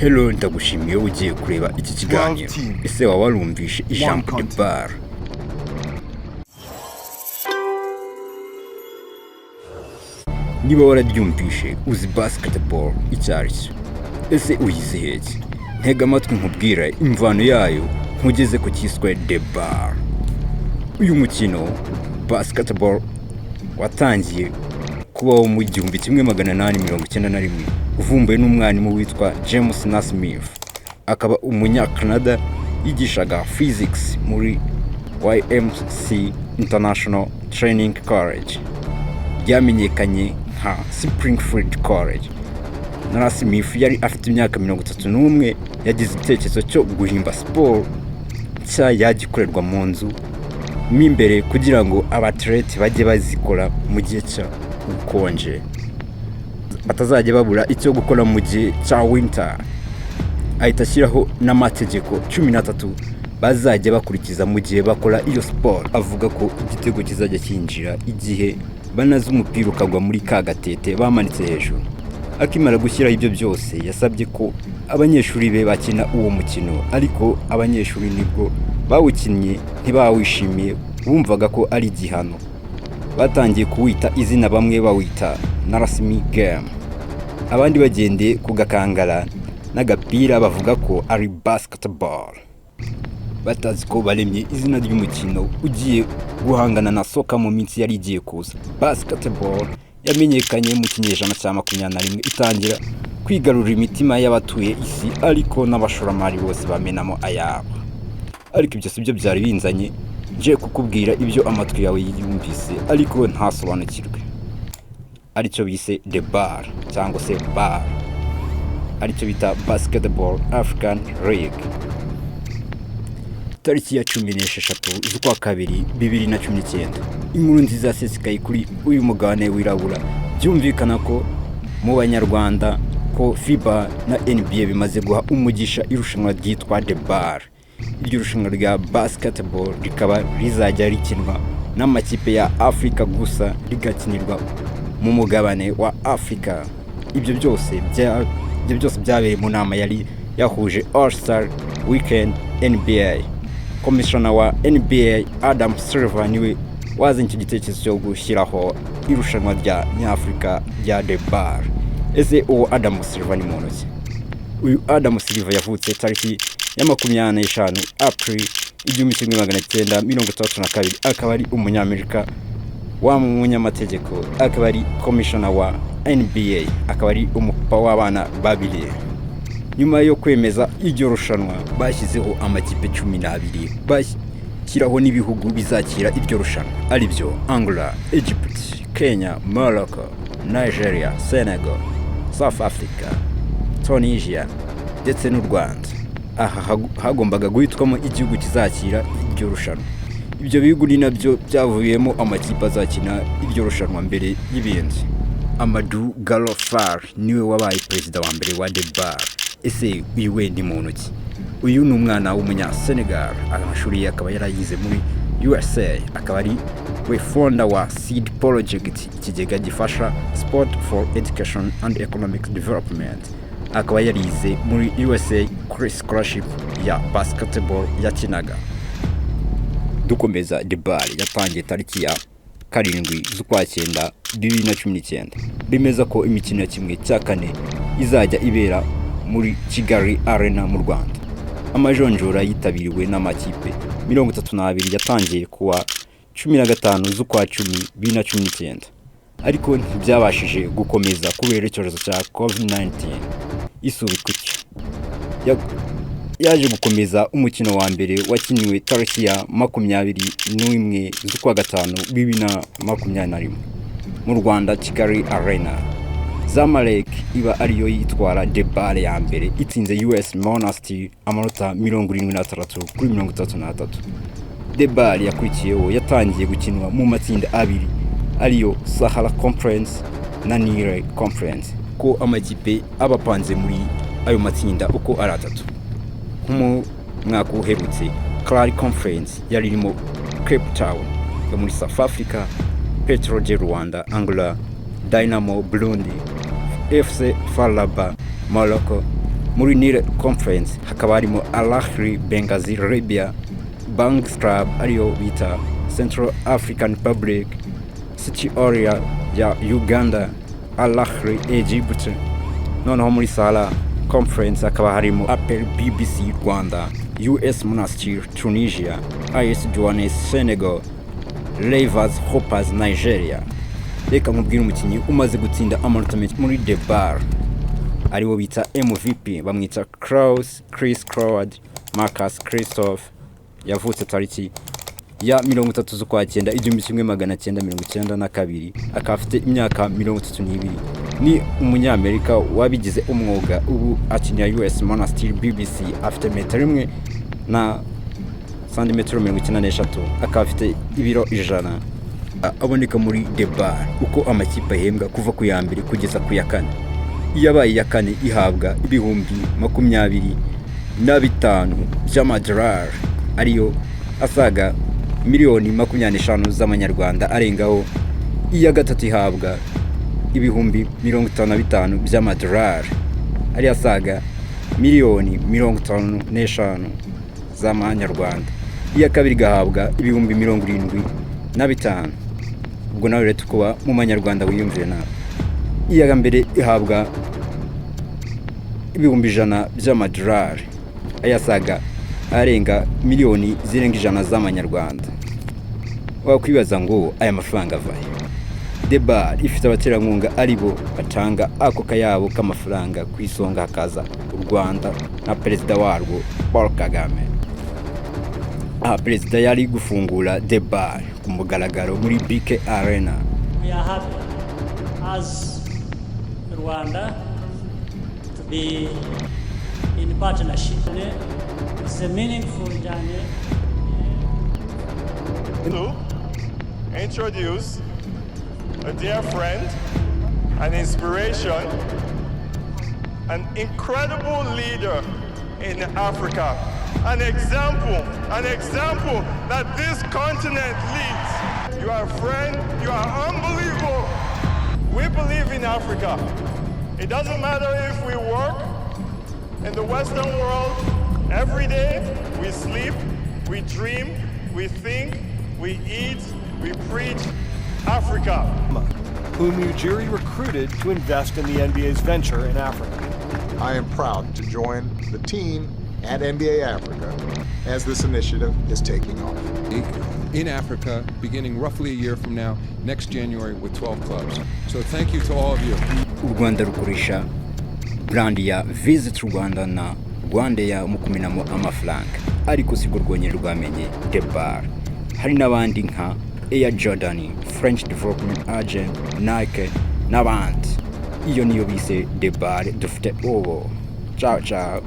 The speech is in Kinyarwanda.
Hello, ndagushimiye ugiye kureba iki kiganiro. Ese waba warumvishe ijambo de BAL? Niba wararyumvishe uzi basketball icyo ari cyo. Ese uyizihe iki? Ntega amatwi nkubwira imvano yayo nkugeze ku cyiswe de BAL. Uyu mukino basketball watangiye kubaho mu 1891 uvumbuwe n'umwarimu witwa James Naismith, akaba umunya-Canada yigishaga physics muri YMC International Training College, byamenyekanye nka Springfield College. Naismith yari afite imyaka 31, yagize itekerezo cyo guhimba sport nshya yagikorerwa mu nzu mimbere kugira ngo abatlete bajye bazikora mu gihe cya ukonje, batazajya babura icyo gukora mu gihe cya winter. Ahita ashyiraho n'amategeko 13 bazajya bakurikiza mu gihe bakora iyo sport. Avuga ko igitego kizajya kinjira igihe banaze umupira ukagwa muri ka gatete bamanitse hejuru. Akimara gushyiraho ibyo byose, yasabye ko abanyeshuri be bakina uwo mukino, ariko abanyeshuri nibwo bawukinnye ntibawishimiye, bumvaga ko ari igihano. Batangiye kuwita izina, bamwe bawita Narasmi game, abandi bagendeye ku gakangara n'agapira bavuga ko ari basketball, batazi ko baremye izina ry'umukino ugiye guhangana na soka mu minsi yari igiye kuza. Basketball yamenyekanye mu kinyejana cya 21 itangira kwigarurira imitima y'abatuye isi, ariko n'abashoramari bose bamenamo ayabo. Ariko ibyo sibyo byari binzanye nje kukubwira ibyo amatwi yawe yumvise ariko ntasobanukirwe, aricyo bise de BAL cyangwa se BAL, aricyo bita Basketball African League. Tariki ya 16 z'ukwa kabiri 2019, inkuru nziza yasesekaye kuri uyu mugabane wirabura. Byumvikana ko mu Banyarwanda ko FIBA na NBA bimaze guha umugisha irushanwa ryitwa de BAL. Iryo rushanwa rya basketball rikaba rizajya rikinwa n'amakipe ya Afrika gusa, rigakinirwa mu mugabane wa Afrika. Ibyo byose byabereye mu nama yari yahuje All-Star Weekend NBA. Commissioner wa NBA Adam Silver niwe wazanye icyo gitekerezo cyo gushyiraho irushanwa rya Nyafrika rya de BAL. Ese uwo Adam Silver ni muntu ki? Uyu Adam Silver yavutse tariki ya 25 April 1932, akaba ari umunyamerika wa munyamategeko, akaba ari commissioner wa NBA, akaba ari umupapa w'abana babiri. Nyuma yo kwemeza iryo rushanwa, bashyizeho amakipe 12, bashyiraho n'ibihugu bizakira iryo rushanwa, ari byo Angola, Egypt, Kenya, Morocco, Nigeria, Senegal, South Africa, Tunisia ndetse n'u Rwanda. Aha hagombaga guhitwamo igihugu kizakira iryo rushanwa. Ibyo bihugu ni nabyo byavuyemo amakipe azakina iryo rushanwa mbere y'ibindi. Amadou Gallo Fall niwe wabaye perezida wa mbere wa de BAL. Ese uyu we ni muntu ki? Uyu ni umwana w'umunya Senegal, amashuri ye akaba yarayize muri USA, akaba ari we founder wa Seed Project, ikigega gifasha Sport for Education and Economic Development. Akaba yarize muri USA kuri scholarship ya basketball yakinaga. Dukomeza, de BAL yatangiye tariki ya 7 z'ukwa 9 2019, bemeza ko imikino ya 1/4 izajya ibera muri Kigali Arena mu Rwanda. Amajonjora yitabiriwe n'amakipe 32 yatangiye kuwa 15 z'ukwa 10 2019, ariko ntibyabashije gukomeza kubera icyorezo cya COVID-19. Isubikwa yaje gukomeza umukino wa mbere wakiniwe tariki ya 21 z'ukwa 5 2021 mu Rwanda Kigali Arena. Zamalek iba ariyo yitwara de BAL ya mbere, itsinze US Monastir amanota 73-33. De BAL yakurikiyeho yatangiye gukinwa mu matsinda abiri, ariyo Sahara Conference na Nile Conference, ko amakipe abapanze muri ayo matsinda uko ari 3. Mu mwaka uherutse, Clary Conference yari irimo Cape Town yo muri South Africa, Petro de Rwanda, Angola, Dynamo Burundi, FC Faraba Morocco, muri Nile Conference hakaba harimo Al Ahly Benghazi Libya, Banks Club ariyo bita Central African Republic, City Area ya Uganda, Al Ahly Egypt. Noneho muri Sahara Conference hakaba harimo APR BBC Rwanda, US Monastir Tunisia, AS Douanes Senegal, Rivers Hoppers Nigeria. Reka nkubwire umukinnyi umaze gutsinda amanota menshi muri The BAL ariwo bita MVP, bamwita Chris Croward Marcus Christophe, yavutse tariki ya 30 z'Ukwakenda 1992, akaba afite imyaka 32. Ni umunyamerika wabigize umwuga, ubu akinira US Monastir BBC, afite metero 1 na santimetero 93, akaba afite ibiro 100. Aboneka muri The BAL uko amakipe ahembwa kuva ku ya mbere kugeza ku ya kane. Iyabaye ya kane ihabwa ibihumbi 25 by'amadolari ariyo asaga miliyoni 25 z'amanyarwanda arengaho. Iya gatatu ihabwa ibihumbi 55 by'amadolari ari asaga miliyoni 55 z'amanyarwanda. Iya kabiri gahabwa ibihumbi 75. Ubwo nawe rero tukuba mu manyarwanda wiyumvire nawe. Iya mbere ihabwa ibihumbi 100 by'amadolari ayasaga arenga miliyoni zirenga 100 z'amanyarwanda. Wakwibaza ngo aya mafaranga avahe? The BAL ifite abaterankunga aribo batanga ako kayabo k'amafaranga ku isonga hakaza u Rwanda na perezida warwo Paul Kagame. Perezida yari gufungura The BAL ku mugaragaro muri BK Arena. We are happy as Rwanda to be in partnership. It's a meaningful journey. To introduce a dear friend, an inspiration, an incredible leader in Africa, an example that this continent needs. You are a friend, you are unbelievable. We believe in Africa. It doesn't matter if we work in the Western world every day, we sleep, we dream, we think, we eat, we preach Africa. Whom Ujiri recruited to invest in the NBA's venture in Africa. I am proud to join the team at NBA Africa as this initiative is taking off. In Africa, beginning roughly a year from now, next January, with 12 clubs. So thank you to all of you. U Rwanda rukoresha brand ya Visit Rwanda na Rwanda mu kuminamo amafaranga, ariko sigo rwonyine rwamenye The BAL. Hari n'abandi nka Air Jordan, French Development Agent, Nike n'abandi. Iyo niyo bise The BAL. Dufite ciao ciao.